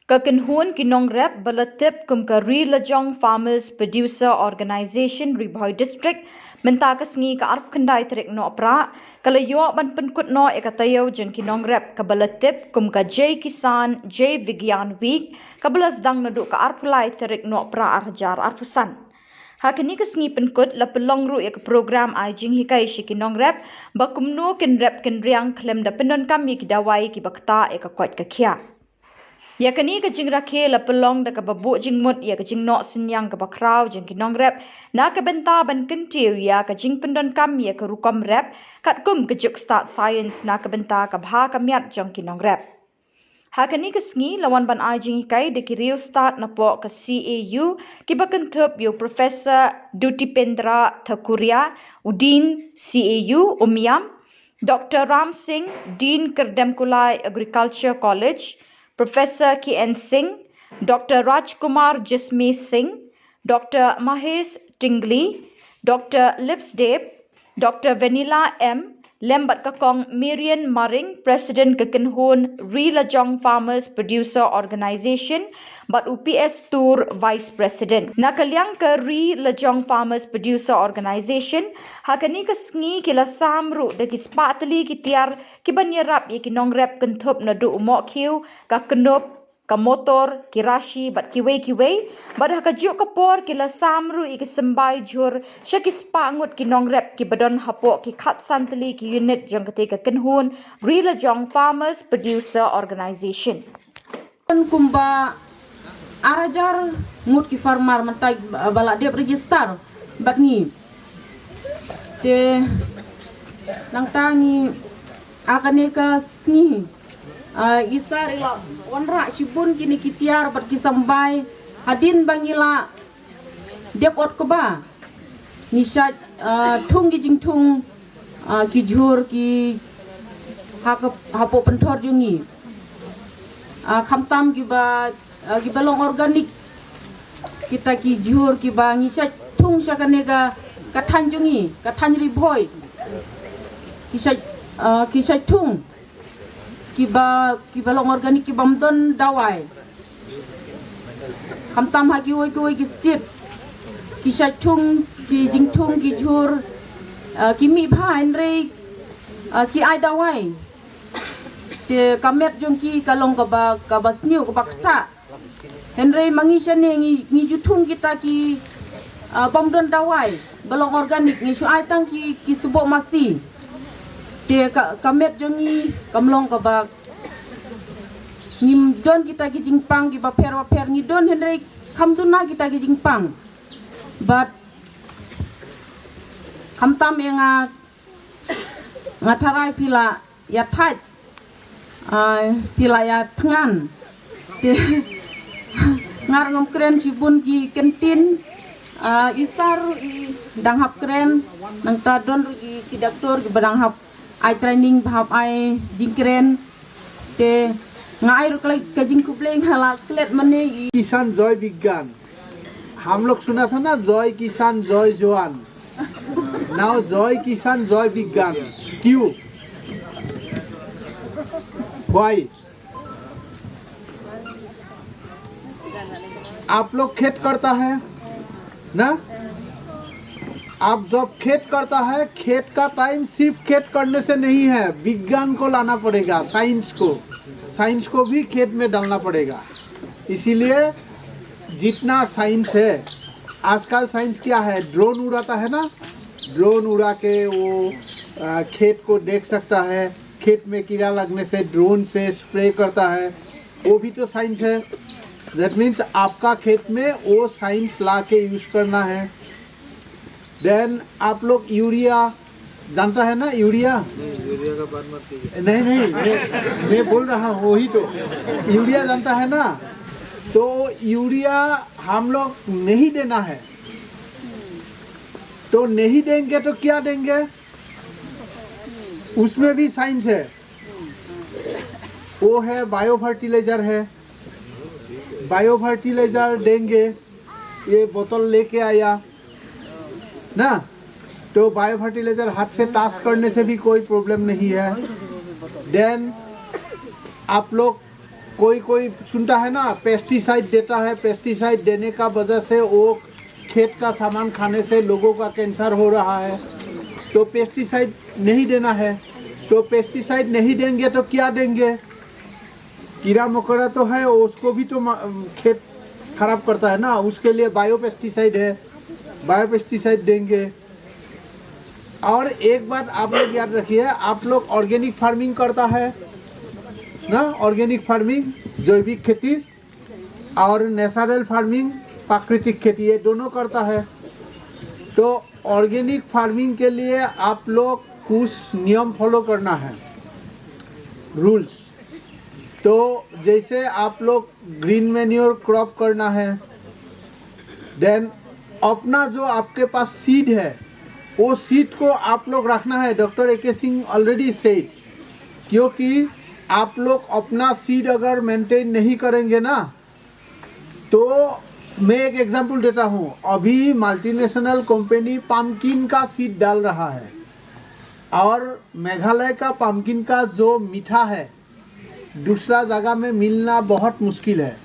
Kakenhun kinongrep balatip kum ka Lajong Farmers Producer Organisation Riboy District mentakas ngi ka arp kendai terik no pra kalayo ban penkut no ekatayo jeng kinongrep ka balatip kum ka Jai Kisan Jai Vigyan Week ka belas dang nadu ka arp lai terik no pra arjar arpusan. Hakini kesngi penkut la pelong ru ek program ai jing hikai shikinong rep bakumno kin rep kin riang klem da pendon kami ki dawai ki bakta ek kwat ka khia. Ya kani ka jing rakhe la pelong da ka babu jing mut ya ka jing no sinyang ka bakrau jing kinong rep na ka benta ban kentiu ya ka jing pendon kam ya ka rukom rep kat kum ka juk start science na ka benta ka bha ka miat jong kinong rep. Hakani kesngi lawan ban ajing kai de ki real start na po ka CAU ki bakentup yo Professor Dutipendra Thakuria Udin CAU Umiam, Dr. Ram Singh Dean Kerdemkulai Agriculture College, Professor KN Singh, Dr. Rajkumar Jisme Singh, Dr. Mahesh Tingli, Dr. Lipsdeb, Dr. Vanilla M, Lembat Kakong Miriam Maring, President Kakenhun Lajong Farmers Producer Organisation, but UPS Tour Vice President. Nakaliang ka Lajong Farmers Producer Organisation, hakani ka sngi kila samru da kispatali kitiar kibanyarap ye kinongrep kentup na du umok kiu ka kenup ka motor kirashi bat kiwe badah ka juk kapor kila samru iki sembai jur syakis pangut kinongrep ki badon hapo ki khat santali ki unit jong ketika kenhun Lajong Farmers Producer Organisation. Kumba arajar ngut ki farmar mentai balak dia register bat ni te nang tangi akan ka sni isar ila wanra shibun kini kitiar bat kisambai hadin bangila depot koba nishat thung gi jing thung ki jur ki hapo pentor jungi khamtam ki ba long organik kita ki jur ki ba nishat thung shakanega kathan jungi kathan riboy kishat thung kiba long organik kiba mdon dawai kamtam hagi woi ki stit kishat thung ki jing thung ki jur ki mi bha enre ki ai dawai te kamet jong ki kalong ka ba sniu ka bakta enre mangisha ne ngi juthung kita ki bomdon dawai balong organik ngi shu ai tang ki subo masi te kamet jongi kamlong ka ba nim don kita ki jingpang ki ba per ni don henry kamduna kita ki jingpang but kamtam nga ngatarai pila ya thaj pila ya thangan te ngar ngom kren sibun ki kentin isar dang hap kren nang ta don ki doktor ki badang hap I training भाप आई जिंकरेन ते ngai रुकले causing कुपलेंग हला CLAT मने किसान जय विज्ञान हम लोग सुना था ना जय किसान जय जवान नाउ जय किसान जय विज्ञान क्यों व्हाई आप लोग खेत करता है ना आप जब खेत करता है खेत का टाइम सिर्फ खेत करने से नहीं है विज्ञान को लाना पड़ेगा साइंस को भी खेत में डालना पड़ेगा इसीलिए जितना साइंस है आजकल साइंस क्या है ड्रोन उड़ाता है ना ड्रोन उड़ा के वो खेत को देख सकता है खेत में कीड़ा लगने से ड्रोन से स्प्रे करता है वो भी तो साइंस है दैट मीन्स आपका खेत में वो साइंस ला के यूज़ करना है देन आप लोग यूरिया जानता है ना यूरिया का बात मत कीजिए नहीं मैं बोल रहा हूँ वही तो यूरिया जानता है ना तो यूरिया हम लोग नहीं देना है तो नहीं देंगे तो क्या देंगे उसमें भी साइंस है वो है बायो फर्टिलाइजर है बायो फर्टिलाइजर देंगे ये बोतल लेके आया ना तो बायो फर्टिलाइजर हाथ से टच करने से भी कोई प्रॉब्लम नहीं है देन आप लोग कोई सुनता है ना, पेस्टिसाइड देता है, पेस्टिसाइड देने का वजह से वो खेत का सामान खाने से लोगों का कैंसर हो रहा है। तो पेस्टिसाइड नहीं देना है। तो पेस्टिसाइड नहीं देंगे तो क्या देंगे? कीड़ा मकोड़ा तो है, उसको भी तो खेत खराब करता है ना। उसके लिए बायो पेस्टिसाइड है, बायो पेस्टिसाइड देंगे। और एक बात आप लोग याद रखिए, आप लोग ऑर्गेनिक फार्मिंग करता है ना, ऑर्गेनिक फार्मिंग जैविक खेती और नेचुरल फार्मिंग प्राकृतिक खेती, ये दोनों करता है। तो ऑर्गेनिक फार्मिंग के लिए आप लोग कुछ नियम फॉलो करना है, रूल्स। तो जैसे आप लोग ग्रीन मैन्योर क्रॉप करना है, देन अपना जो आपके पास सीड है वो सीड को आप लोग रखना है। डॉक्टर ए के सिंह ऑलरेडी सेड, क्योंकि आप लोग अपना सीड अगर मेंटेन नहीं करेंगे ना, तो मैं एक एग्जांपल देता हूँ। अभी मल्टीनेशनल कंपनी पम्पकिन का सीड डाल रहा है और मेघालय का पम्पकिन का जो मीठा है दूसरा जगह में मिलना बहुत मुश्किल है।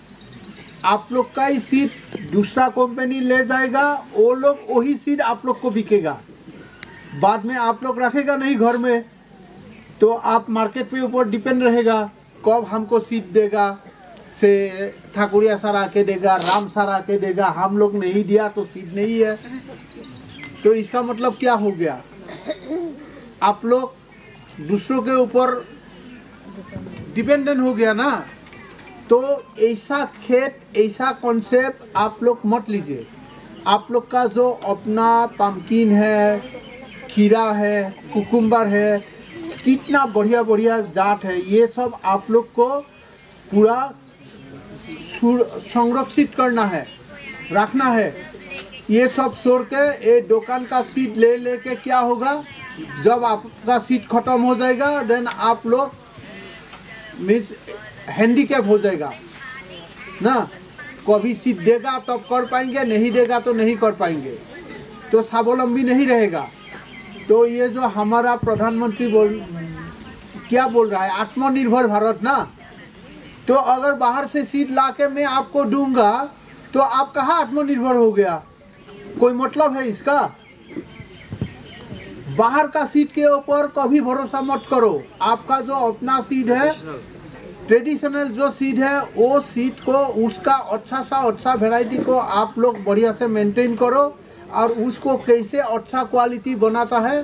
आप लोग का ही सीड दूसरा कंपनी ले जाएगा, वो लोग वही सीड आप लोग को बिकेगा, बाद में आप लोग रखेगा नहीं घर में, तो आप मार्केट पे ऊपर डिपेंड रहेगा कब हमको सीड देगा। से ठाकुरिया सर आके देगा, राम सर आके देगा, हम लोग नहीं दिया तो सीड नहीं है। तो इसका मतलब क्या हो गया? आप लोग दूसरों के ऊपर डिपेंडेंट हो गया ना। तो ऐसा खेत, ऐसा कॉन्सेप्ट आप लोग मत लीजिए। आप लोग का जो अपना पम्पकिन है, खीरा है, कुकुम्बर है, कितना बढ़िया बढ़िया जात है, ये सब आप लोग को पूरा संरक्षित करना है, रखना है। ये सब छोड़ के ये दुकान का सीट ले लेके क्या होगा, जब आपका सीट खत्म हो जाएगा देन आप लोग मीन्स हैंडीकैप हो जाएगा ना। कभी सीट देगा तब कर पाएंगे, नहीं देगा तो नहीं कर पाएंगे, तो स्वावलंबी नहीं रहेगा। तो ये जो हमारा प्रधानमंत्री क्या बोल रहा है, आत्मनिर्भर भारत ना। तो अगर बाहर से सीट ला के मैं आपको दूंगा तो आप कहाँ आत्मनिर्भर हो गया? कोई मतलब है इसका? बाहर का सीट के ऊपर कभी भरोसा मत करो। आपका जो अपना सीट है, ट्रेडिशनल जो सीट है, वो सीट को उसका अच्छा वैरायटी को आप लोग बढ़िया से मेंटेन करो और उसको कैसे अच्छा क्वालिटी बनाता है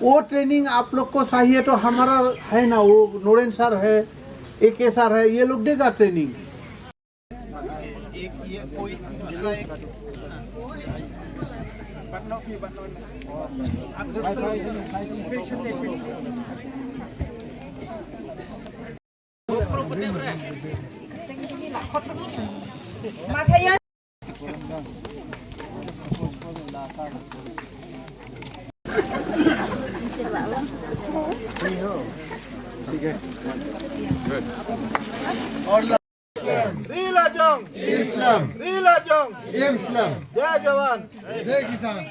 वो ट्रेनिंग आप लोग को चाहिए। तो हमारा है ना, वो नोरेन सर है, एक सर है, ये लोग देगा ट्रेनिंग। ठीक है। और इस्लाम, जय जवान, जय किसान।